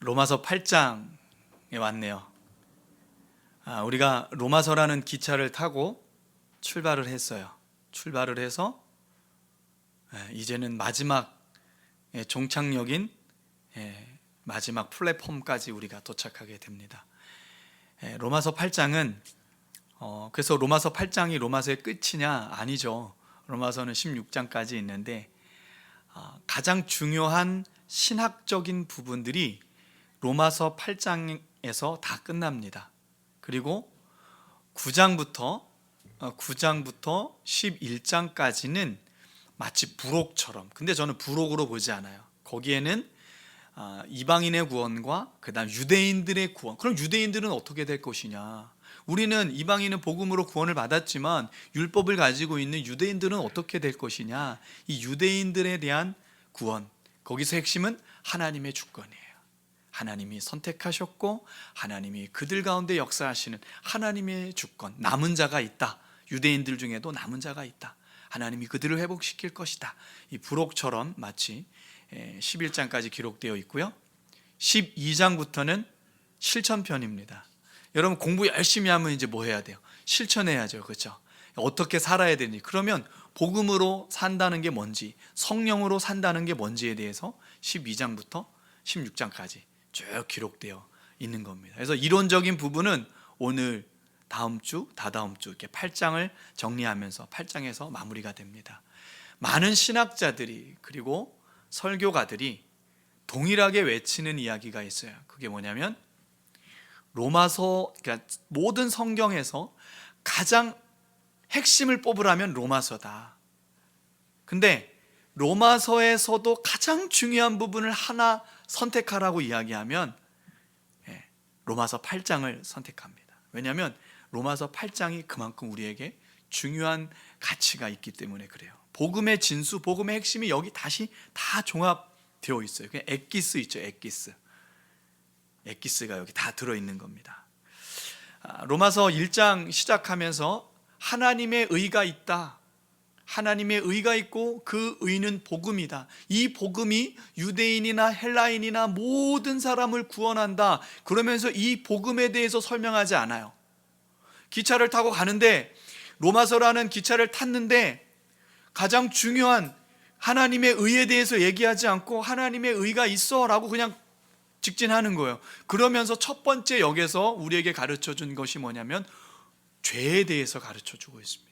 로마서 8장에 왔네요. 우리가 로마서라는 기차를 타고 출발을 했어요. 출발을 해서 이제는 마지막 종착역인 마지막 플랫폼까지 우리가 도착하게 됩니다. 로마서 8장은 그래서 로마서 8장이 로마서의 끝이냐? 아니죠. 로마서는 16장까지 있는데 가장 중요한 신학적인 부분들이 로마서 8장에서 다 끝납니다. 그리고 9장부터 11장까지는 마치 부록처럼, 근데 저는 부록으로 보지 않아요. 거기에는 이방인의 구원과 그 다음 유대인들의 구원. 그럼 유대인들은 어떻게 될 것이냐? 우리는 이방인은 복음으로 구원을 받았지만 율법을 가지고 있는 유대인들은 어떻게 될 것이냐? 이 유대인들에 대한 구원, 거기서 핵심은 하나님의 주권이에요. 하나님이 선택하셨고 하나님이 그들 가운데 역사하시는 하나님의 주권. 남은 자가 있다. 유대인들 중에도 남은 자가 있다. 하나님이 그들을 회복시킬 것이다. 이 부록처럼 마치 11장까지 기록되어 있고요. 12장부터는 실천편입니다. 여러분 공부 열심히 하면 이제 뭐 해야 돼요? 실천해야죠. 그렇죠? 어떻게 살아야 되는지. 그러면 복음으로 산다는 게 뭔지, 성령으로 산다는 게 뭔지에 대해서 12장부터 16장까지 쭉 기록되어 있는 겁니다. 그래서 이론적인 부분은 오늘, 다음 주, 다다음 주 이렇게 8장을 정리하면서 8장에서 마무리가 됩니다. 많은 신학자들이 그리고 설교가들이 동일하게 외치는 이야기가 있어요. 그게 뭐냐면 로마서, 그러니까 모든 성경에서 가장 핵심을 뽑으라면 로마서다. 근데 로마서에서도 가장 중요한 부분을 하나 선택하라고 이야기하면 로마서 8장을 선택합니다. 왜냐하면 로마서 8장이 그만큼 우리에게 중요한 가치가 있기 때문에 그래요. 복음의 진수, 복음의 핵심이 여기 다시 다 종합되어 있어요. 그냥 엑기스 있죠. 엑기스가 여기 다 들어있는 겁니다. 로마서 1장 시작하면서 하나님의 의가 있다. 하나님의 의가 있고 그 의는 복음이다. 이 복음이 유대인이나 헬라인이나 모든 사람을 구원한다. 그러면서 이 복음에 대해서 설명하지 않아요. 기차를 타고 가는데, 로마서라는 기차를 탔는데 가장 중요한 하나님의 의에 대해서 얘기하지 않고 하나님의 의가 있어 라고 그냥 직진하는 거예요. 그러면서 첫 번째 역에서 우리에게 가르쳐 준 것이 뭐냐면 죄에 대해서 가르쳐 주고 있습니다.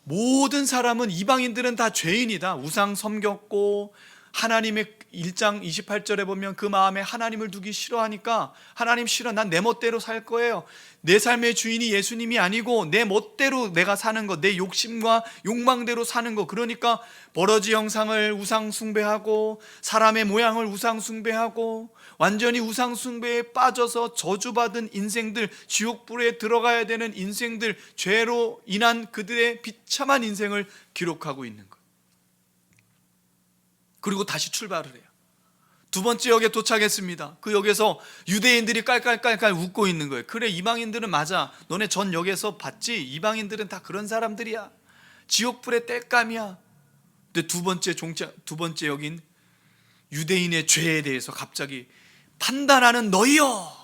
모든 사람은, 이방인들은 다 죄인이다. 우상 섬겼고 하나님의 1장 28절에 보면 그 마음에 하나님을 두기 싫어하니까 하나님 싫어, 난 내 멋대로 살 거예요. 내 삶의 주인이 예수님이 아니고 내 멋대로 내가 사는 것, 내 욕심과 욕망대로 사는 것. 그러니까 버러지 형상을 우상 숭배하고 사람의 모양을 우상 숭배하고 완전히 우상 숭배에 빠져서 저주받은 인생들, 지옥불에 들어가야 되는 인생들, 죄로 인한 그들의 비참한 인생을 기록하고 있는 거예요. 그리고 다시 출발을 해요. 두 번째 역에 도착했습니다. 그 역에서 유대인들이 깔깔깔깔 웃고 있는 거예요. 그래, 이방인들은 맞아. 너네 전 역에서 봤지? 이방인들은 다 그런 사람들이야. 지옥불의 땔감이야. 근데 두 번째 역인 유대인의 죄에 대해서 갑자기 판단하는 너희여,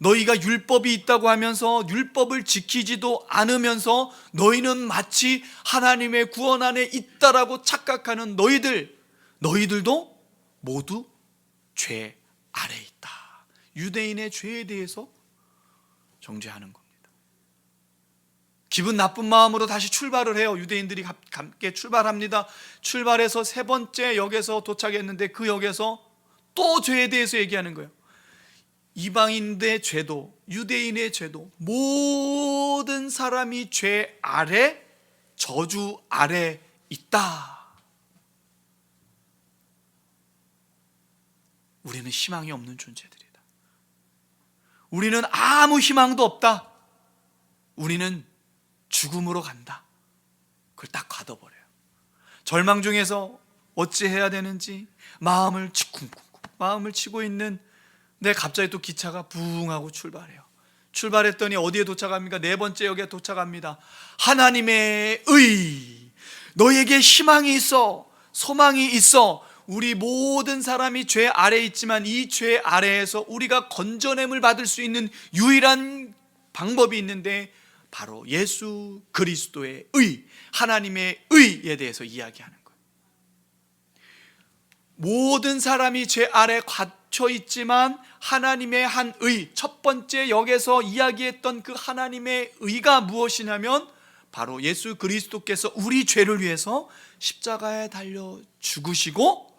너희가 율법이 있다고 하면서 율법을 지키지도 않으면서 너희는 마치 하나님의 구원 안에 있다라고 착각하는 너희들도 모두 죄 아래 있다. 유대인의 죄에 대해서 정죄하는 겁니다. 기분 나쁜 마음으로 다시 출발을 해요. 유대인들이 함께 출발합니다. 출발해서 세 번째 역에서 도착했는데 그 역에서 또 죄에 대해서 얘기하는 거예요. 이방인의 죄도 유대인의 죄도 모든 사람이 죄 아래, 저주 아래 있다. 우리는 희망이 없는 존재들이다. 우리는 아무 희망도 없다. 우리는 죽음으로 간다. 그걸 딱 가둬버려요. 절망 중에서 어찌해야 되는지 마음을 치고 있는, 근데 갑자기 또 기차가 부웅하고 출발해요. 출발했더니 어디에 도착합니까? 네 번째 역에 도착합니다. 하나님의 의, 너에게 희망이 있어, 소망이 있어. 우리 모든 사람이 죄 아래에 있지만 이 죄 아래에서 우리가 건져냄을 받을 수 있는 유일한 방법이 있는데 바로 예수 그리스도의 의, 하나님의 의에 대해서 이야기하는 거예요. 모든 사람이 죄 아래 갇혀 있지만 하나님의 한 의, 첫 번째 역에서 이야기했던 그 하나님의 의가 무엇이냐면 바로 예수 그리스도께서 우리 죄를 위해서 십자가에 달려 죽으시고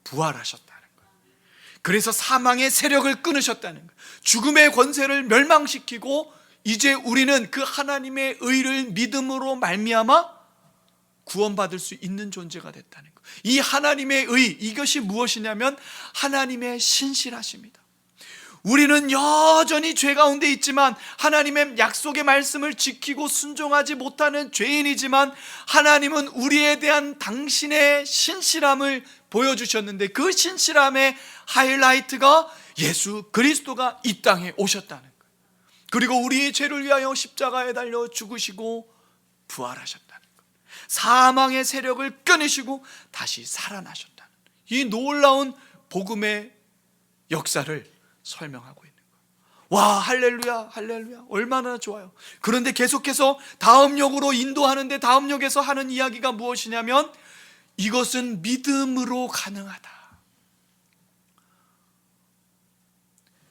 부활하셨다는 거예요. 그래서 사망의 세력을 끊으셨다는 거예요. 죽음의 권세를 멸망시키고 이제 우리는 그 하나님의 의를 믿음으로 말미암아 구원받을 수 있는 존재가 됐다는 거예요. 이 하나님의 의, 이것이 무엇이냐면 하나님의 신실하심이다. 우리는 여전히 죄 가운데 있지만 하나님의 약속의 말씀을 지키고 순종하지 못하는 죄인이지만 하나님은 우리에 대한 당신의 신실함을 보여주셨는데 그 신실함의 하이라이트가 예수 그리스도가 이 땅에 오셨다는 거예요. 그리고 우리의 죄를 위하여 십자가에 달려 죽으시고 부활하셨다는 거예요. 사망의 세력을 끊으시고 다시 살아나셨다는 이 놀라운 복음의 역사를 설명하고 있는 거예요. 와, 할렐루야, 할렐루야, 얼마나 좋아요. 그런데 계속해서 다음 역으로 인도하는데 다음 역에서 하는 이야기가 무엇이냐면 이것은 믿음으로 가능하다.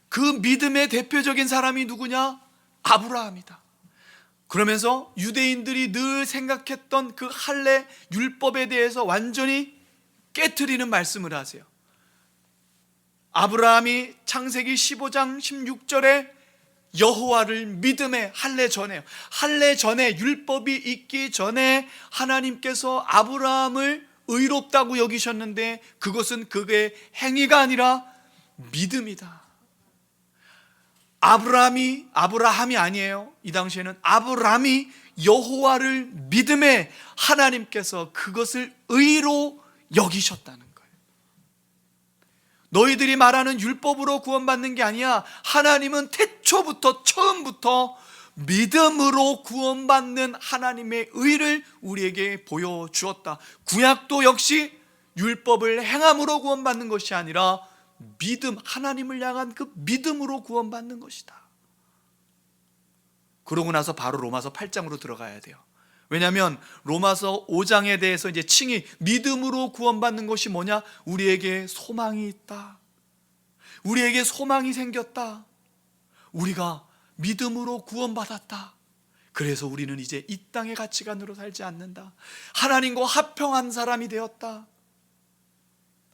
그 믿음의 대표적인 사람이 누구냐? 아브라함이다. 그러면서 유대인들이 늘 생각했던 그 할례 율법에 대해서 완전히 깨트리는 말씀을 하세요. 아브라함이 창세기 15장 16절에 여호와를 믿음에 할례 전에 율법이 있기 전에 하나님께서 아브라함을 의롭다고 여기셨는데 그것은 그의 행위가 아니라 믿음이다. 아브라함이 아니에요. 이 당시에는 아브라함이 여호와를 믿음에 하나님께서 그것을 의로 여기셨다는 거예요. 너희들이 말하는 율법으로 구원받는 게 아니야. 하나님은 처음부터 믿음으로 구원받는 하나님의 의를 우리에게 보여주었다. 구약도 역시 율법을 행함으로 구원받는 것이 아니라 믿음, 하나님을 향한 그 믿음으로 구원받는 것이다. 그러고 나서 바로 로마서 8장으로 들어가야 돼요. 왜냐하면 로마서 5장에 대해서 이제 칭의, 믿음으로 구원받는 것이 뭐냐? 우리에게 소망이 있다. 우리에게 소망이 생겼다. 우리가 믿음으로 구원받았다. 그래서 우리는 이제 이 땅의 가치관으로 살지 않는다. 하나님과 합평한 사람이 되었다.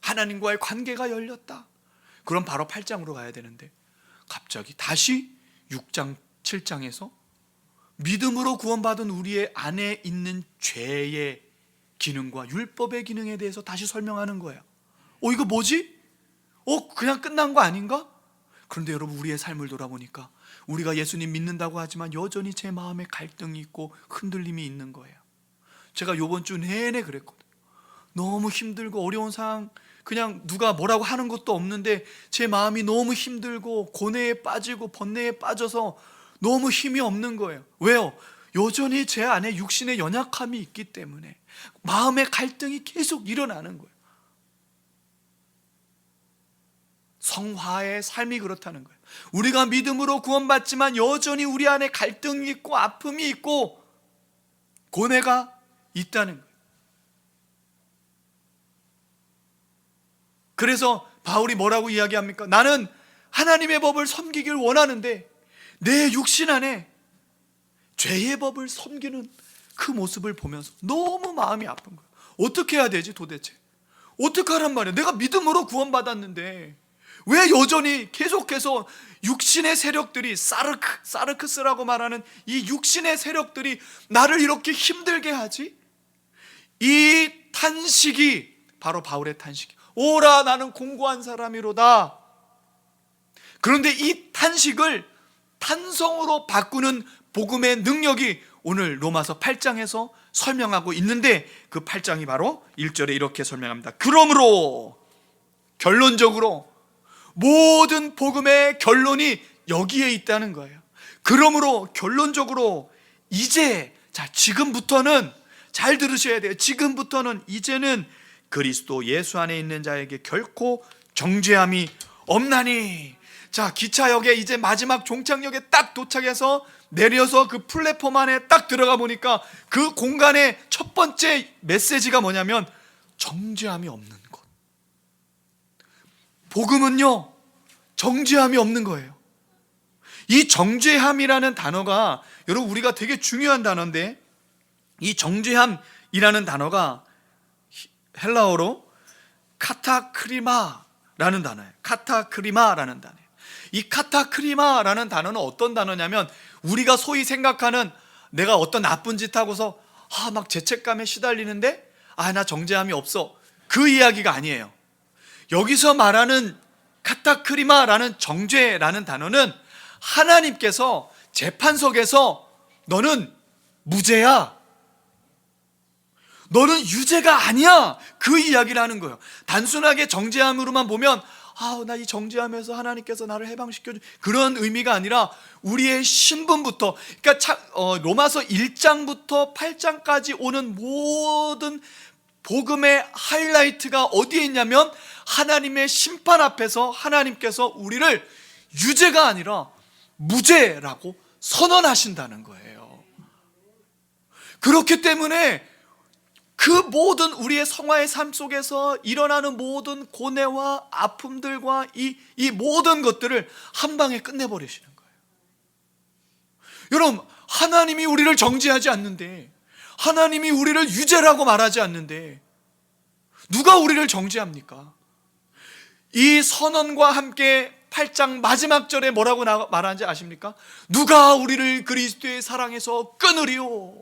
하나님과의 관계가 열렸다. 그럼 바로 8장으로 가야 되는데 갑자기 다시 6장, 7장에서 믿음으로 구원받은 우리의 안에 있는 죄의 기능과 율법의 기능에 대해서 다시 설명하는 거예요. 이거 뭐지? 그냥 끝난 거 아닌가? 그런데 여러분, 우리의 삶을 돌아보니까 우리가 예수님 믿는다고 하지만 여전히 제 마음에 갈등이 있고 흔들림이 있는 거예요. 제가 요번 주 내내 그랬거든요. 너무 힘들고 어려운 상황, 그냥 누가 뭐라고 하는 것도 없는데 제 마음이 너무 힘들고 고뇌에 빠지고 번뇌에 빠져서 너무 힘이 없는 거예요. 왜요? 여전히 제 안에 육신의 연약함이 있기 때문에 마음의 갈등이 계속 일어나는 거예요. 성화의 삶이 그렇다는 거예요. 우리가 믿음으로 구원받지만 여전히 우리 안에 갈등이 있고 아픔이 있고 고뇌가 있다는 거예요. 그래서 바울이 뭐라고 이야기합니까? 나는 하나님의 법을 섬기길 원하는데 내 육신 안에 죄의 법을 섬기는 그 모습을 보면서 너무 마음이 아픈 거예요. 어떻게 해야 되지 도대체? 어떻게 하란 말이야? 내가 믿음으로 구원받았는데 왜 여전히 계속해서 육신의 세력들이 사르크스라고 말하는 이 육신의 세력들이 나를 이렇게 힘들게 하지? 이 탄식이 바로 바울의 탄식이에요. 오라, 나는 공고한 사람이로다. 그런데 이 탄식을 탄성으로 바꾸는 복음의 능력이 오늘 로마서 8장에서 설명하고 있는데 그 8장이 바로 1절에 이렇게 설명합니다. 그러므로 결론적으로 모든 복음의 결론이 여기에 있다는 거예요. 그러므로 결론적으로 이제 지금부터는 잘 들으셔야 돼요. 지금부터는 이제는 그리스도 예수 안에 있는 자에게 결코 정죄함이 없나니. 자, 기차역에 이제 마지막 종착역에 딱 도착해서 내려서 그 플랫폼 안에 딱 들어가 보니까 그 공간의 첫 번째 메시지가 뭐냐면 정죄함이 없는 것. 복음은요, 정죄함이 없는 거예요. 이 정죄함이라는 단어가 여러분 우리가 되게 중요한 단어인데, 이 정죄함이라는 단어가 헬라어로 카타크리마라는 단어예요. 카타크리마라는 단어예요. 이 카타크리마라는 단어는 어떤 단어냐면, 우리가 소위 생각하는 내가 어떤 나쁜 짓 하고서 막 죄책감에 시달리는데 나 정죄함이 없어, 그 이야기가 아니에요. 여기서 말하는 카타크리마라는 정죄라는 단어는 하나님께서 재판석에서 너는 무죄야, 너는 유죄가 아니야, 그 이야기를 하는 거예요. 단순하게 정죄함으로만 보면 나 이 정죄함에서 하나님께서 나를 해방시켜줘, 그런 의미가 아니라 우리의 신분부터, 그러니까 로마서 1장부터 8장까지 오는 모든 복음의 하이라이트가 어디에 있냐면 하나님의 심판 앞에서 하나님께서 우리를 유죄가 아니라 무죄라고 선언하신다는 거예요. 그렇기 때문에 그 모든 우리의 성화의 삶 속에서 일어나는 모든 고뇌와 아픔들과 이 모든 것들을 한 방에 끝내버리시는 거예요. 여러분, 하나님이 우리를 정죄하지 않는데, 하나님이 우리를 유죄라고 말하지 않는데 누가 우리를 정죄합니까? 이 선언과 함께 8장 마지막 절에 뭐라고 말하는지 아십니까? 누가 우리를 그리스도의 사랑에서 끊으리요?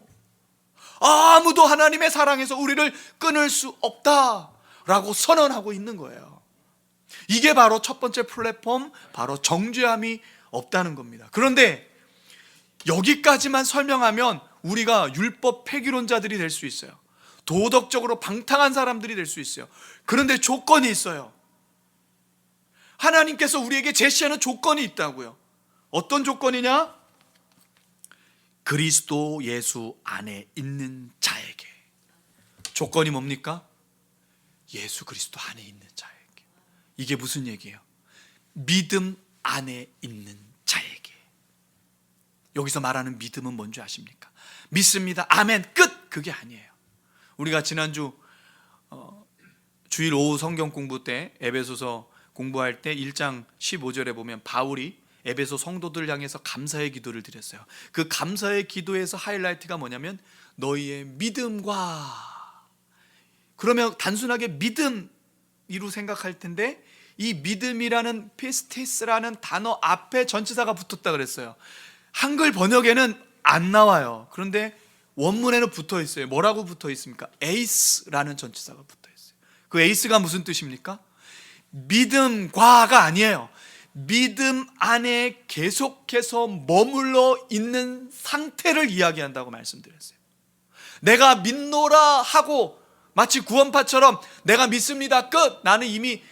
아무도 하나님의 사랑에서 우리를 끊을 수 없다라고 선언하고 있는 거예요. 이게 바로 첫 번째 플랫폼, 바로 정죄함이 없다는 겁니다. 그런데 여기까지만 설명하면 우리가 율법 폐기론자들이 될 수 있어요. 도덕적으로 방탕한 사람들이 될 수 있어요. 그런데 조건이 있어요. 하나님께서 우리에게 제시하는 조건이 있다고요. 어떤 조건이냐? 그리스도 예수 안에 있는 자에게. 조건이 뭡니까? 예수 그리스도 안에 있는 자에게. 이게 무슨 얘기예요? 믿음 안에 있는 자에게. 여기서 말하는 믿음은 뭔지 아십니까? 믿습니다, 아멘, 끝! 그게 아니에요. 우리가 지난주 주일 오후 성경 공부 때 에베소서 공부할 때 1장 15절에 보면 바울이 에베소 성도들 향해서 감사의 기도를 드렸어요. 그 감사의 기도에서 하이라이트가 뭐냐면 너희의 믿음과, 그러면 단순하게 믿음이로 생각할 텐데 이 믿음이라는 피스티스라는 단어 앞에 전치사가 붙었다 그랬어요. 한글 번역에는 안 나와요. 그런데 원문에는 붙어 있어요. 뭐라고 붙어 있습니까? 에이스라는 전치사가 붙어 있어요. 그 에이스가 무슨 뜻입니까? 믿음과가 아니에요. 믿음 안에 계속해서 머물러 있는 상태를 이야기한다고 말씀드렸어요. 내가 믿노라 하고 마치 구원파처럼 내가 믿습니다, 끝! 나는 이미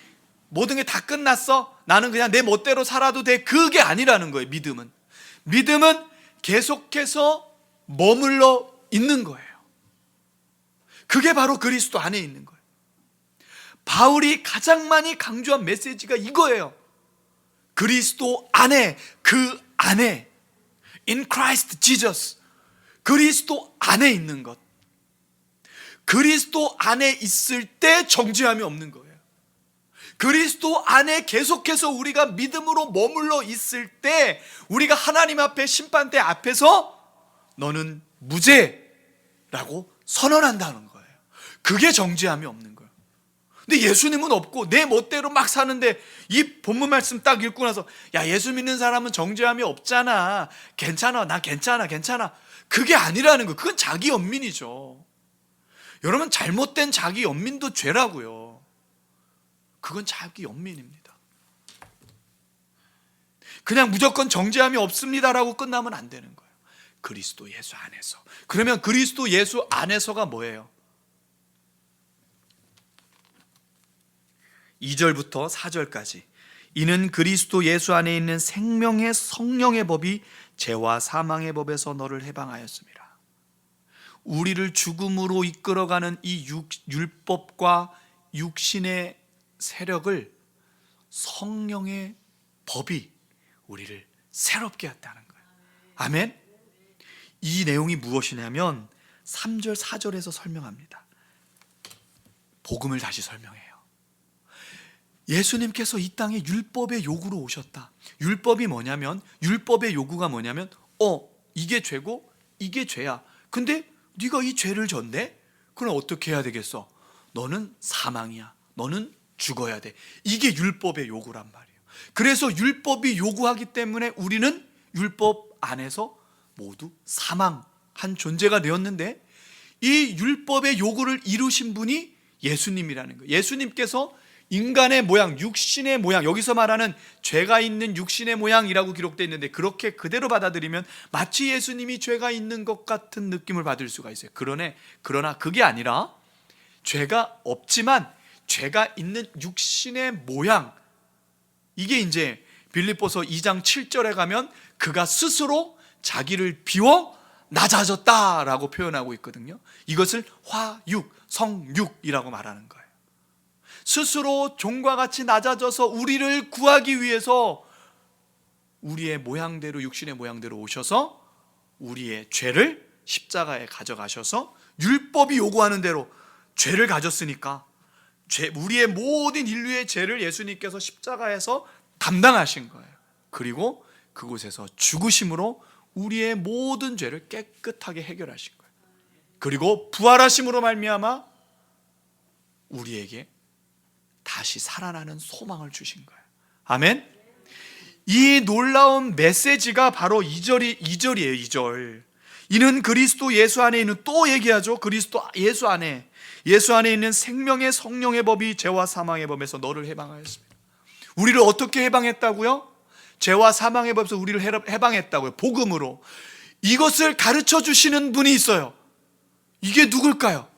모든 게 다 끝났어, 나는 그냥 내 멋대로 살아도 돼, 그게 아니라는 거예요. 믿음은 계속해서 머물러 있는 거예요. 그게 바로 그리스도 안에 있는 거예요. 바울이 가장 많이 강조한 메시지가 이거예요. 그리스도 안에, 그 안에, in Christ Jesus, 그리스도 안에 있는 것. 그리스도 안에 있을 때 정죄함이 없는 거예요. 그리스도 안에 계속해서 우리가 믿음으로 머물러 있을 때 우리가 하나님 앞에 심판대 앞에서 너는 무죄라고 선언한다는 거예요. 그게 정죄함이 없는 거예요. 근데 예수님은 없고 내 멋대로 막 사는데, 이 본문 말씀 딱 읽고 나서 야, 예수 믿는 사람은 정죄함이 없잖아, 괜찮아, 나 괜찮아, 그게 아니라는 거예요. 그건 자기 연민이죠. 여러분, 잘못된 자기 연민도 죄라고요. 그건 자기 연민입니다. 그냥 무조건 정죄함이 없습니다라고 끝나면 안 되는 거예요. 그리스도 예수 안에서. 그러면 그리스도 예수 안에서가 뭐예요? 2절부터 4절까지 이는 그리스도 예수 안에 있는 생명의 성령의 법이 죄와 사망의 법에서 너를 해방하였습니다. 우리를 죽음으로 이끌어가는 이 율법과 육신의 세력을 성령의 법이 우리를 새롭게 했다는 거예요. 아멘. 이 내용이 무엇이냐면 3절 4절에서 설명합니다. 복음을 다시 설명해요. 예수님께서 이 땅에 율법의 요구로 오셨다. 율법이 뭐냐면, 율법의 요구가 뭐냐면 이게 죄고 이게 죄야. 근데 네가 이 죄를 졌네? 그럼 어떻게 해야 되겠어? 너는 사망이야. 너는 죽어야 돼. 이게 율법의 요구란 말이에요. 그래서 율법이 요구하기 때문에 우리는 율법 안에서 모두 사망한 존재가 되었는데, 이 율법의 요구를 이루신 분이 예수님이라는 거예요. 예수님께서 인간의 모양, 육신의 모양, 여기서 말하는 죄가 있는 육신의 모양이라고 기록되어 있는데, 그렇게 그대로 받아들이면 마치 예수님이 죄가 있는 것 같은 느낌을 받을 수가 있어요. 그러나 그게 아니라 죄가 없지만 죄가 있는 육신의 모양, 이게 이제 빌립보서 2장 7절에 가면 그가 스스로 자기를 비워 낮아졌다라고 표현하고 있거든요. 이것을 화육, 성육이라고 말하는 거예요. 스스로 종과 같이 낮아져서 우리를 구하기 위해서 우리의 모양대로, 육신의 모양대로 오셔서 우리의 죄를 십자가에 가져가셔서 율법이 요구하는 대로 죄를 가졌으니까 우리의 모든 인류의 죄를 예수님께서 십자가에서 담당하신 거예요. 그리고 그곳에서 죽으심으로 우리의 모든 죄를 깨끗하게 해결하신 거예요. 그리고 부활하심으로 말미암아 우리에게 다시 살아나는 소망을 주신 거예요. 아멘. 이 놀라운 메시지가 바로 2절이에요. 2절. 이는 그리스도 예수 안에 있는, 또 얘기하죠. 그리스도 예수 안에 있는 생명의 성령의 법이 죄와 사망의 법에서 너를 해방하였습니다. 우리를 어떻게 해방했다고요? 죄와 사망의 법에서 우리를 해방했다고요. 복음으로. 이것을 가르쳐 주시는 분이 있어요. 이게 누굴까요?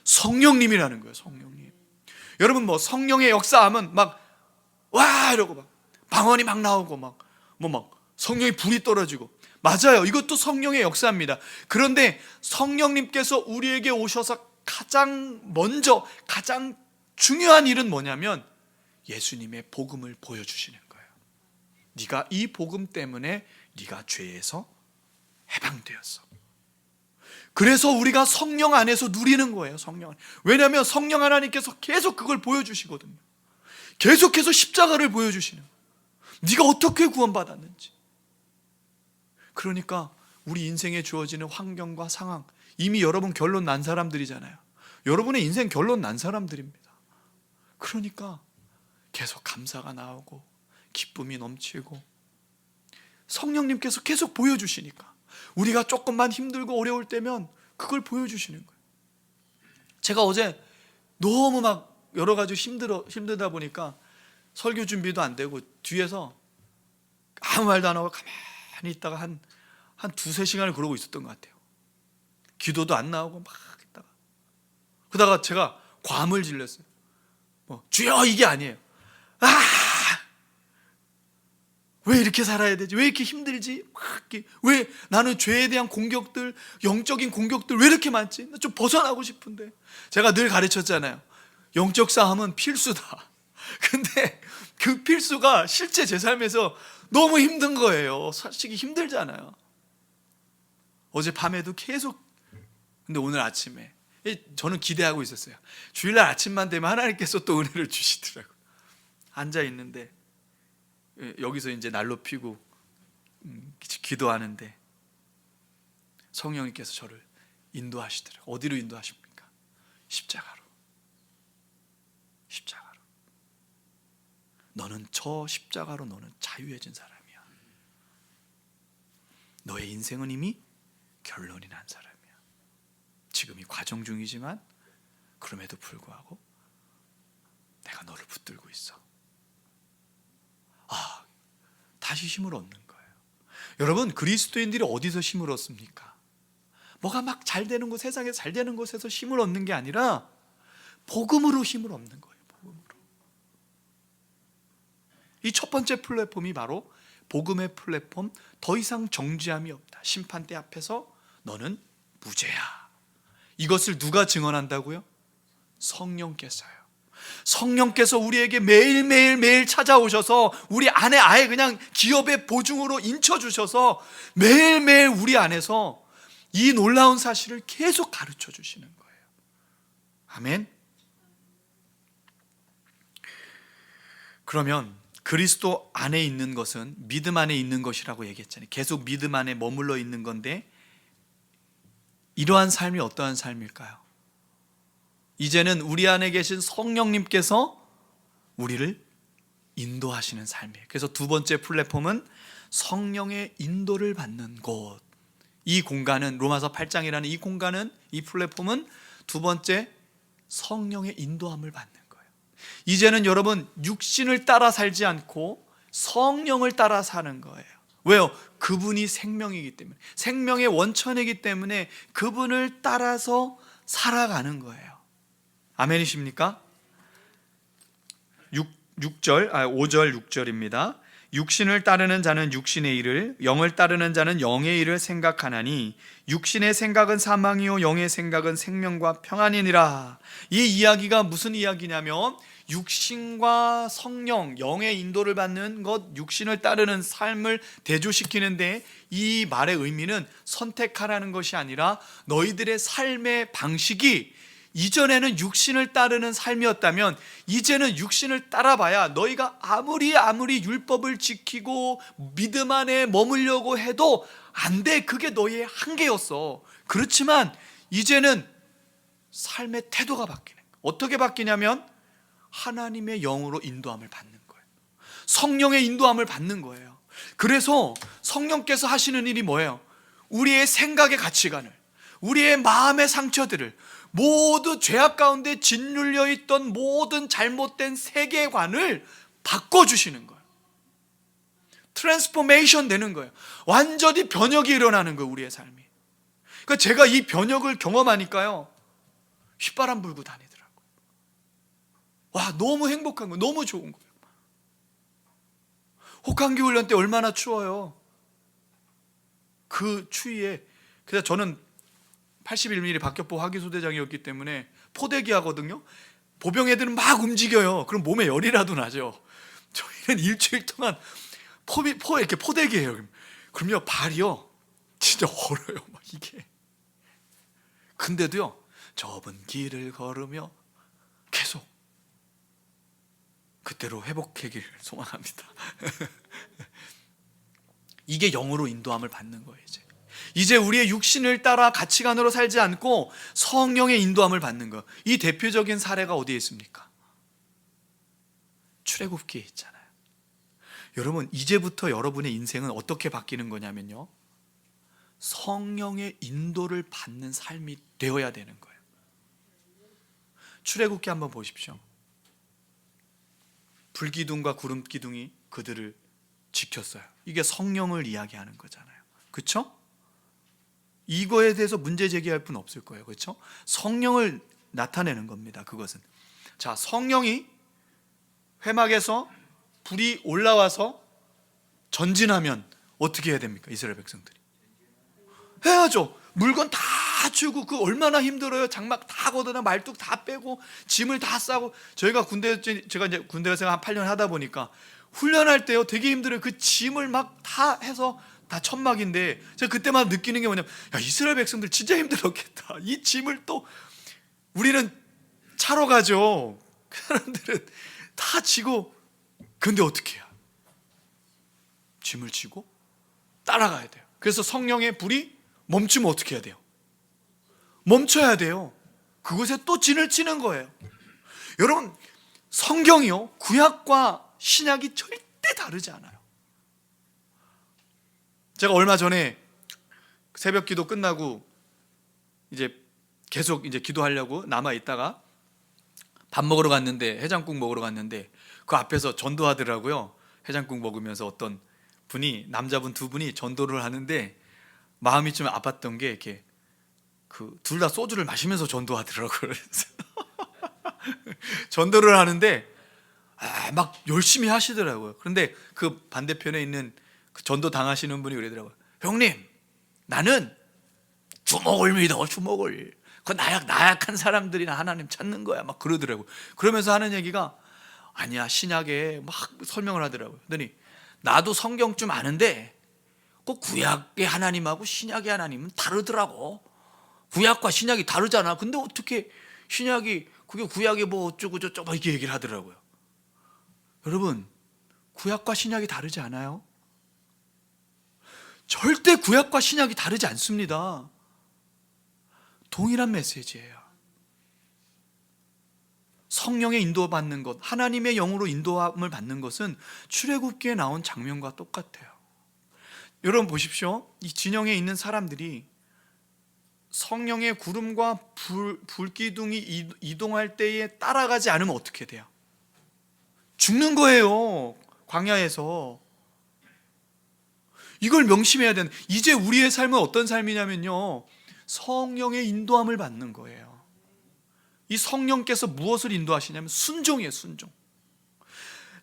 성령님이라는 거예요. 성령님. 여러분, 뭐 성령의 역사하면 막 와 이러고 막 방언이 막 나오고 막 성령의 불이 떨어지고, 맞아요. 이것도 성령의 역사입니다. 그런데 성령님께서 우리에게 오셔서 가장 중요한 일은 뭐냐면 예수님의 복음을 보여주시는 거예요. 네가 이 복음 때문에 네가 죄에서 해방되었어. 그래서 우리가 성령 안에서 누리는 거예요. 성령 안에. 왜냐하면 성령 하나님께서 계속 그걸 보여주시거든요. 계속해서 십자가를 보여주시는 거예요. 네가 어떻게 구원받았는지. 그러니까 우리 인생에 주어지는 환경과 상황, 이미 여러분 결론 난 사람들이잖아요. 여러분의 인생 결론 난 사람들입니다. 그러니까 계속 감사가 나오고 기쁨이 넘치고, 성령님께서 계속 보여주시니까 우리가 조금만 힘들고 어려울 때면 그걸 보여주시는 거예요. 제가 어제 너무 막 여러 가지 힘들다 보니까 설교 준비도 안 되고 뒤에서 아무 말도 안 하고 가만히 있다가 한 두세 시간을 그러고 있었던 것 같아요. 기도도 안 나오고 막 있다가, 그러다가 제가 과음을 질렀어요. 주여, 이게 아니에요. 왜 이렇게 살아야 되지? 왜 이렇게 힘들지? 왜 나는 죄에 대한 공격들, 영적인 공격들 왜 이렇게 많지? 나 좀 벗어나고 싶은데. 제가 늘 가르쳤잖아요. 영적 싸움은 필수다. 근데 그 필수가 실제 제 삶에서 너무 힘든 거예요. 솔직히 힘들잖아요. 어젯밤에도 계속, 근데 오늘 아침에 저는 기대하고 있었어요. 주일날 아침만 되면 하나님께서 또 은혜를 주시더라고요. 앉아 있는데 여기서 이제 난로 피고 기도하는데 성령님께서 저를 인도하시더라고요. 어디로 인도하십니까? 십자가로. 십자가로. 너는 저 십자가로 너는 자유해진 사람이야. 너의 인생은 이미 결론이 난 사람이야. 지금이 과정 중이지만 그럼에도 불구하고 내가 너를 붙들고 있어. 다시 힘을 얻는 거예요. 여러분, 그리스도인들이 어디서 힘을 얻습니까? 뭐가 막 잘 되는 곳, 세상에 잘 되는 곳에서 힘을 얻는 게 아니라 복음으로 힘을 얻는 거예요. 복음으로. 이 첫 번째 플랫폼이 바로 복음의 플랫폼. 더 이상 정죄함이 없다. 심판대 앞에서 너는 무죄야. 이것을 누가 증언한다고요? 성령께서요. 성령께서 우리에게 매일 찾아오셔서 우리 안에 아예 그냥 기업의 보증으로 인쳐주셔서 매일매일 우리 안에서 이 놀라운 사실을 계속 가르쳐 주시는 거예요. 아멘. 그러면 그리스도 안에 있는 것은 믿음 안에 있는 것이라고 얘기했잖아요. 계속 믿음 안에 머물러 있는 건데, 이러한 삶이 어떠한 삶일까요? 이제는 우리 안에 계신 성령님께서 우리를 인도하시는 삶이에요. 그래서 두 번째 플랫폼은 성령의 인도를 받는 곳. 이 공간은, 로마서 8장이라는 이 공간은, 이 플랫폼은 두 번째 성령의 인도함을 받는 거예요. 이제는 여러분 육신을 따라 살지 않고 성령을 따라 사는 거예요. 왜요? 그분이 생명이기 때문에, 생명의 원천이기 때문에 그분을 따라서 살아가는 거예요. 아멘이십니까? 5절 6절입니다. 육신을 따르는 자는 육신의 일을, 영을 따르는 자는 영의 일을 생각하나니 육신의 생각은 사망이요 영의 생각은 생명과 평안이니라. 이 이야기가 무슨 이야기냐면, 육신과 성령, 영의 인도를 받는 것, 육신을 따르는 삶을 대조시키는데, 이 말의 의미는 선택하라는 것이 아니라 너희들의 삶의 방식이 이전에는 육신을 따르는 삶이었다면 이제는 육신을 따라봐야 너희가 아무리 율법을 지키고 믿음 안에 머물려고 해도 안 돼. 그게 너희의 한계였어. 그렇지만 이제는 삶의 태도가 바뀌는 거예요. 어떻게 바뀌냐면 하나님의 영으로 인도함을 받는 거예요. 성령의 인도함을 받는 거예요. 그래서 성령께서 하시는 일이 뭐예요? 우리의 생각의 가치관을, 우리의 마음의 상처들을, 모두 죄악 가운데 짓눌려 있던 모든 잘못된 세계관을 바꿔주시는 거예요. 트랜스포메이션 되는 거예요. 완전히 변혁이 일어나는 거예요, 우리의 삶이. 그러니까 제가 이 변혁을 경험하니까요, 휘바람 불고 다니더라고요. 와, 너무 행복한 거예요. 너무 좋은 거예요. 혹한기 훈련 때 얼마나 추워요. 그 추위에, 그래서 저는 81mm 박격포 화기소대장이었기 때문에 포대기 하거든요. 보병 애들은 막 움직여요. 그럼 몸에 열이라도 나죠. 저희는 일주일 동안 이렇게 포대기예요. 그럼요, 발이요 진짜 얼어요, 막 이게. 근데도요, 좁은 길을 걸으며 계속 그때로 회복하길 소망합니다. 이게 영으로 인도함을 받는 거예요. 이제 우리의 육신을 따라 가치관으로 살지 않고 성령의 인도함을 받는 거. 이 대표적인 사례가 어디에 있습니까? 출애굽기에 있잖아요. 여러분, 이제부터 여러분의 인생은 어떻게 바뀌는 거냐면요, 성령의 인도를 받는 삶이 되어야 되는 거예요. 출애굽기 한번 보십시오. 불기둥과 구름기둥이 그들을 지켰어요. 이게 성령을 이야기하는 거잖아요. 그렇죠? 이거에 대해서 문제 제기할 분 없을 거예요. 그렇죠? 성령을 나타내는 겁니다. 그것은. 자, 성령이 회막에서 불이 올라와서 전진하면 어떻게 해야 됩니까? 이스라엘 백성들이 해야죠. 물건 다 주고, 그 얼마나 힘들어요. 장막 다 걷어내, 말뚝 다 빼고, 짐을 다 싸고. 제가 이제 군대 생활 한 8년 하다 보니까 훈련할 때요 되게 힘들어요. 그 짐을 막 다 해서 다 천막인데, 제가 그때만 느끼는 게 뭐냐면, 야, 이스라엘 백성들 진짜 힘들었겠다. 이 짐을 또 우리는 차로 가죠. 그 사람들은 다 지고. 근데 어떻게 해요? 짐을 지고 따라가야 돼요. 그래서 성령의 불이 멈추면 어떻게 해야 돼요? 멈춰야 돼요. 그곳에 또 진을 치는 거예요. 여러분, 성경이요, 구약과 신약이 절대 다르지 않아요. 제가 얼마 전에 새벽 기도 끝나고 이제 계속 이제 기도하려고 남아 있다가 밥 먹으러 갔는데, 해장국 먹으러 갔는데 그 앞에서 전도하더라고요. 해장국 먹으면서 어떤 분이, 남자분 두 분이 전도를 하는데 마음이 좀 아팠던 게, 이렇게 그 둘 다 소주를 마시면서 전도하더라고요. 그래서 전도를 하는데 막 열심히 하시더라고요. 그런데 그 반대편에 있는 그 전도 당하시는 분이 그러더라고요. 형님, 나는 주먹을 믿어, 주먹을. 그 나약한 사람들이나 하나님 찾는 거야 막 그러더라고요. 그러면서 하는 얘기가 아니야 신약에 막 설명을 하더라고요. 그러더니 나도 성경 좀 아는데 그 구약의 하나님하고 신약의 하나님은 다르더라고. 구약과 신약이 다르잖아. 근데 어떻게 신약이 그게 구약이 뭐 어쩌고 저쩌고 막 이렇게 얘기를 하더라고요. 여러분 구약과 신약이 다르지 않아요? 절대 구약과 신약이 다르지 않습니다. 동일한 메시지예요. 성령의 인도받는 것, 하나님의 영으로 인도함을 받는 것은 출애굽기에 나온 장면과 똑같아요. 여러분 보십시오. 이 진영에 있는 사람들이 성령의 구름과 불기둥이 이동할 때에 따라가지 않으면 어떻게 돼요? 죽는 거예요. 광야에서. 이걸 명심해야 되는. 이제 우리의 삶은 어떤 삶이냐면요, 성령의 인도함을 받는 거예요. 이 성령께서 무엇을 인도하시냐면 순종이에요. 순종.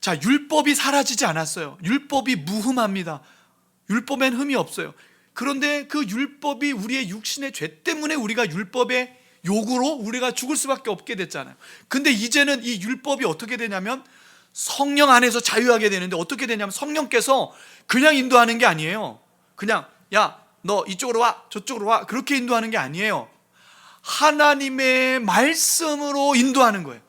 자, 율법이 사라지지 않았어요. 율법이 무흠합니다. 율법엔 흠이 없어요. 그런데 그 율법이 우리의 육신의 죄 때문에 우리가 율법의 요구로 우리가 죽을 수밖에 없게 됐잖아요. 근데 이제는 이 율법이 어떻게 되냐면 성령 안에서 자유하게 되는데, 어떻게 되냐면 성령께서 그냥 인도하는 게 아니에요. 그냥 야, 너 이쪽으로 와, 저쪽으로 와, 그렇게 인도하는 게 아니에요. 하나님의 말씀으로 인도하는 거예요.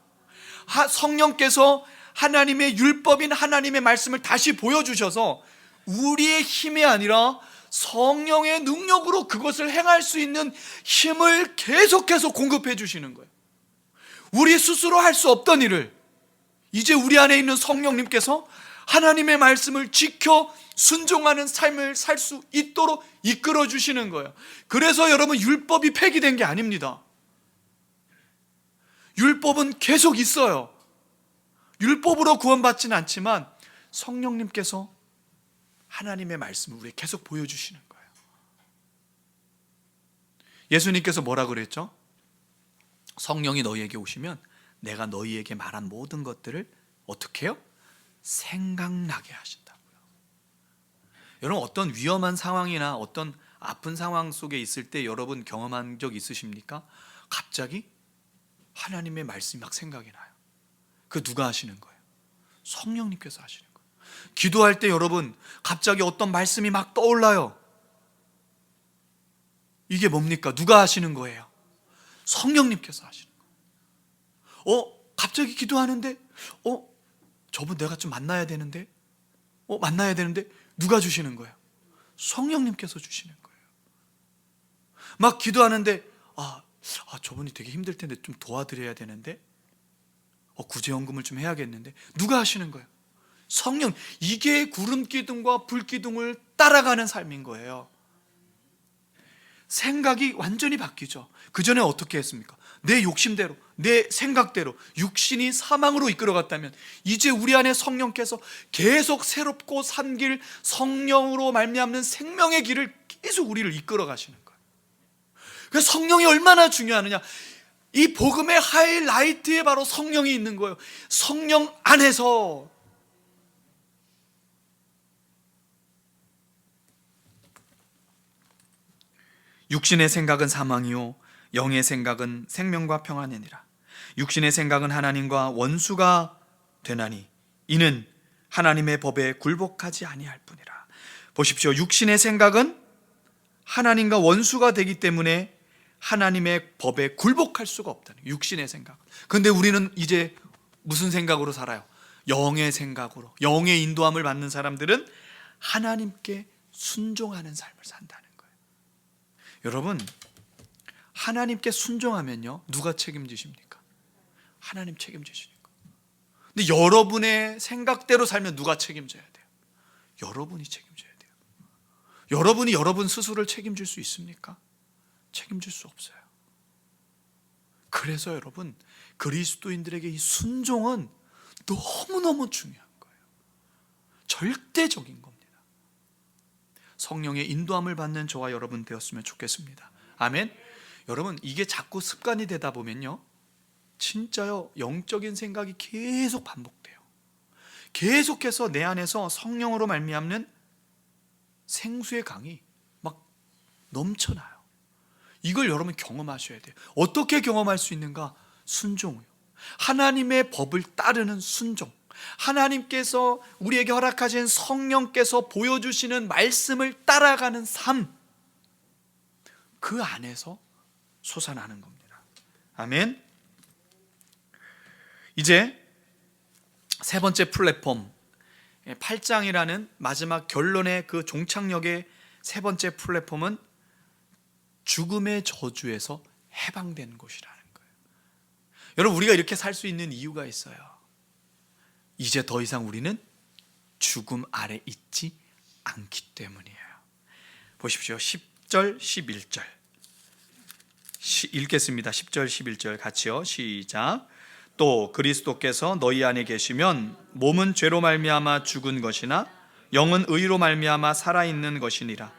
성령께서 하나님의 율법인 하나님의 말씀을 다시 보여주셔서 우리의 힘이 아니라 성령의 능력으로 그것을 행할 수 있는 힘을 계속해서 공급해 주시는 거예요. 우리 스스로 할 수 없던 일을 이제 우리 안에 있는 성령님께서 하나님의 말씀을 지켜 순종하는 삶을 살 수 있도록 이끌어 주시는 거예요. 그래서 여러분, 율법이 폐기된 게 아닙니다. 율법은 계속 있어요. 율법으로 구원받지는 않지만 성령님께서 하나님의 말씀을 우리에게 계속 보여주시는 거예요. 예수님께서 뭐라 그랬죠? 성령이 너희에게 오시면 내가 너희에게 말한 모든 것들을 어떻게 해요? 생각나게 하신다고요. 여러분, 어떤 위험한 상황이나 어떤 아픈 상황 속에 있을 때 여러분 경험한 적 있으십니까? 갑자기 하나님의 말씀이 막 생각이 나요. 그 누가 하시는 거예요? 성령님께서 하시는 거예요. 기도할 때 여러분 갑자기 어떤 말씀이 막 떠올라요. 이게 뭡니까? 누가 하시는 거예요? 성령님께서 하시는 거예요. 갑자기 기도하는데 저분 내가 좀 만나야 되는데 만나야 되는데 누가 주시는 거예요? 성령님께서 주시는 거예요. 막 기도하는데 저분이 되게 힘들 텐데 좀 도와드려야 되는데 구제연금을 좀 해야겠는데 누가 하시는 거예요? 성령. 이게 구름기둥과 불기둥을 따라가는 삶인 거예요. 생각이 완전히 바뀌죠. 그전에 어떻게 했습니까? 내 욕심대로, 내 생각대로 육신이 사망으로 이끌어갔다면 이제 우리 안에 성령께서 계속 새롭고 산 길, 성령으로 말미암는 생명의 길을 계속 우리를 이끌어 가시는 거예요. 그래서 성령이 얼마나 중요하느냐. 이 복음의 하이라이트에 바로 성령이 있는 거예요. 성령 안에서 육신의 생각은 사망이요 영의 생각은 생명과 평안이니라. 육신의 생각은 하나님과 원수가 되나니 이는 하나님의 법에 굴복하지 아니할 뿐이라. 보십시오. 육신의 생각은 하나님과 원수가 되기 때문에 하나님의 법에 굴복할 수가 없다는 거예요. 육신의 생각. 그런데 우리는 이제 무슨 생각으로 살아요? 영의 생각으로. 영의 인도함을 받는 사람들은 하나님께 순종하는 삶을 산다는 거예요. 여러분, 하나님께 순종하면요 누가 책임지십니까? 하나님 책임지시니까. 근데 여러분의 생각대로 살면 누가 책임져야 돼요? 여러분이 책임져야 돼요. 여러분이 여러분 스스로를 책임질 수 있습니까? 책임질 수 없어요. 그래서 여러분, 그리스도인들에게 이 순종은 너무너무 중요한 거예요. 절대적인 겁니다. 성령의 인도함을 받는 저와 여러분 되었으면 좋겠습니다. 아멘. 여러분, 이게 자꾸 습관이 되다 보면요 진짜요 영적인 생각이 계속 반복돼요. 계속해서 내 안에서 성령으로 말미암는 생수의 강이 막 넘쳐나요. 이걸 여러분 경험하셔야 돼요. 어떻게 경험할 수 있는가? 순종이요. 하나님의 법을 따르는 순종. 하나님께서 우리에게 허락하신 성령께서 보여주시는 말씀을 따라가는 삶, 그 안에서 솟아나는 겁니다. 아멘. 이제 세 번째 플랫폼, 8장이라는 마지막 결론의 그 종착역의 세 번째 플랫폼은 죽음의 저주에서 해방된 곳이라는 거예요. 여러분, 우리가 이렇게 살 수 있는 이유가 있어요. 이제 더 이상 우리는 죽음 아래 있지 않기 때문이에요. 보십시오. 10절 11절 읽겠습니다. 10절 11절 같이요. 시작. 또 그리스도께서 너희 안에 계시면 몸은 죄로 말미암아 죽은 것이나 영은 의로 말미암아 살아있는 것이니라.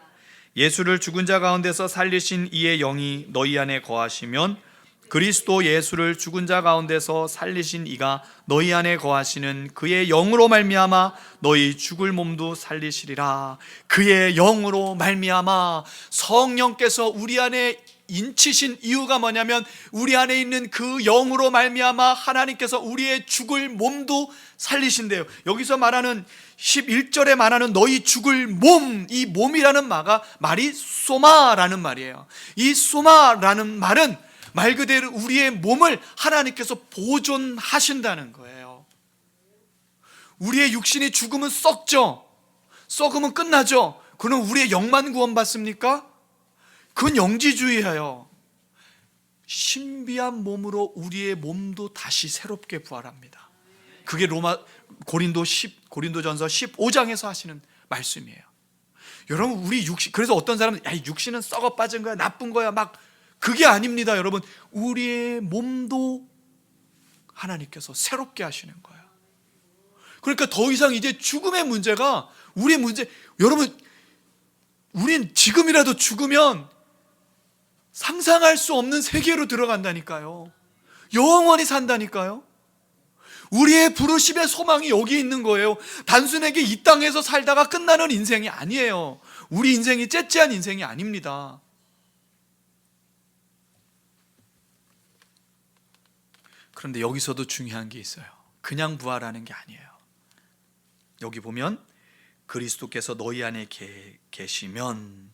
예수를 죽은 자 가운데서 살리신 이의 영이 너희 안에 거하시면 그리스도 예수를 죽은 자 가운데서 살리신 이가 너희 안에 거하시는 그의 영으로 말미암아 너희 죽을 몸도 살리시리라. 그의 영으로 말미암아, 성령께서 우리 안에 인치신 이유가 뭐냐면 우리 안에 있는 그 영으로 말미암아 하나님께서 우리의 죽을 몸도 살리신대요. 여기서 말하는 11절에 말하는 너희 죽을 몸, 이 몸이라는 말이 소마라는 말이에요. 이 소마라는 말은 말 그대로 우리의 몸을 하나님께서 보존하신다는 거예요. 우리의 육신이 죽으면 썩죠. 썩으면 끝나죠. 그럼 우리의 영만 구원받습니까? 그건 영지주의예요. 신비한 몸으로 우리의 몸도 다시 새롭게 부활합니다. 그게 고린도전서 15장에서 하시는 말씀이에요. 여러분, 우리 육신, 그래서 어떤 사람은 야, 육신은 썩어 빠진 거야, 나쁜 거야, 막, 그게 아닙니다. 여러분, 우리의 몸도 하나님께서 새롭게 하시는 거예요. 그러니까 더 이상 이제 죽음의 문제가 우리의 문제. 여러분, 우린 지금이라도 죽으면 상상할 수 없는 세계로 들어간다니까요. 영원히 산다니까요. 우리의 부르심의 소망이 여기 있는 거예요. 단순하게 이 땅에서 살다가 끝나는 인생이 아니에요. 우리 인생이 째째한 인생이 아닙니다. 그런데 여기서도 중요한 게 있어요. 그냥 부활하는 게 아니에요. 여기 보면 그리스도께서 너희 안에 계시면,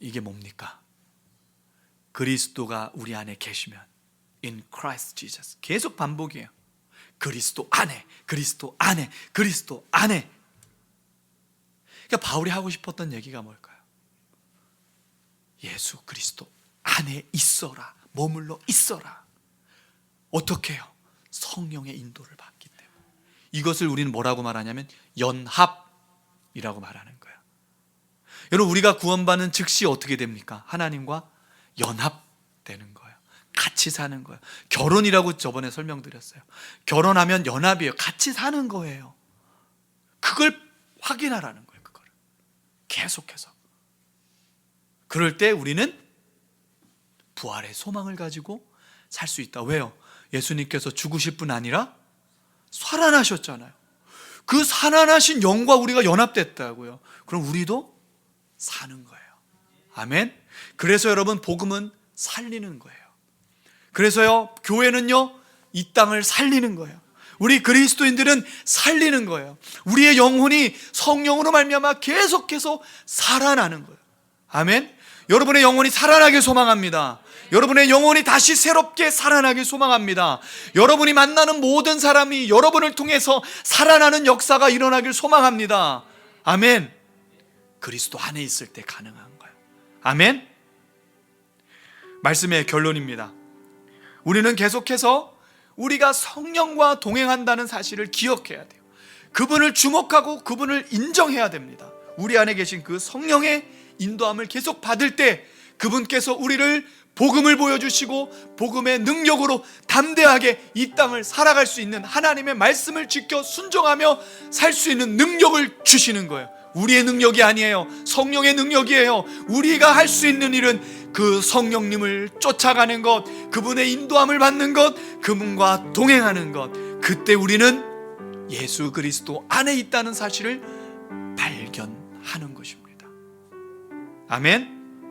이게 뭡니까? 그리스도가 우리 안에 계시면, in Christ Jesus. 계속 반복이에요. 그리스도 안에, 그리스도 안에, 그리스도 안에. 그러니까 바울이 하고 싶었던 얘기가 뭘까요? 예수 그리스도 안에 있어라, 머물러 있어라. 어떻게 해요? 성령의 인도를 받기 때문에. 이것을 우리는 뭐라고 말하냐면 연합이라고 말하는 거예요. 여러분, 우리가 구원받는 즉시 어떻게 됩니까? 하나님과 연합되는 거예요. 같이 사는 거예요. 결혼이라고 저번에 설명드렸어요. 결혼하면 연합이에요. 같이 사는 거예요. 그걸 확인하라는 거예요. 그걸 계속해서. 그럴 때 우리는 부활의 소망을 가지고 살 수 있다. 왜요? 예수님께서 죽으실 뿐 아니라 살아나셨잖아요. 그 살아나신 영과 우리가 연합됐다고요. 그럼 우리도 사는 거예요. 아멘. 그래서 여러분, 복음은 살리는 거예요. 그래서요, 교회는요, 이 땅을 살리는 거예요. 우리 그리스도인들은 살리는 거예요. 우리의 영혼이 성령으로 말미암아 계속해서 살아나는 거예요. 아멘. 여러분의 영혼이 살아나길 소망합니다. 여러분의 영혼이 다시 새롭게 살아나길 소망합니다. 여러분이 만나는 모든 사람이 여러분을 통해서 살아나는 역사가 일어나길 소망합니다. 아멘. 그리스도 안에 있을 때 가능한 거예요. 아멘. 말씀의 결론입니다. 우리는 계속해서 우리가 성령과 동행한다는 사실을 기억해야 돼요. 그분을 주목하고 그분을 인정해야 됩니다. 우리 안에 계신 그 성령의 인도함을 계속 받을 때 그분께서 우리를 복음을 보여주시고 복음의 능력으로 담대하게 이 땅을 살아갈 수 있는, 하나님의 말씀을 지켜 순종하며 살 수 있는 능력을 주시는 거예요. 우리의 능력이 아니에요. 성령의 능력이에요. 우리가 할 수 있는 일은 그 성령님을 쫓아가는 것, 그분의 인도함을 받는 것, 그분과 동행하는 것. 그때 우리는 예수 그리스도 안에 있다는 사실을 발견하는 것입니다. 아멘.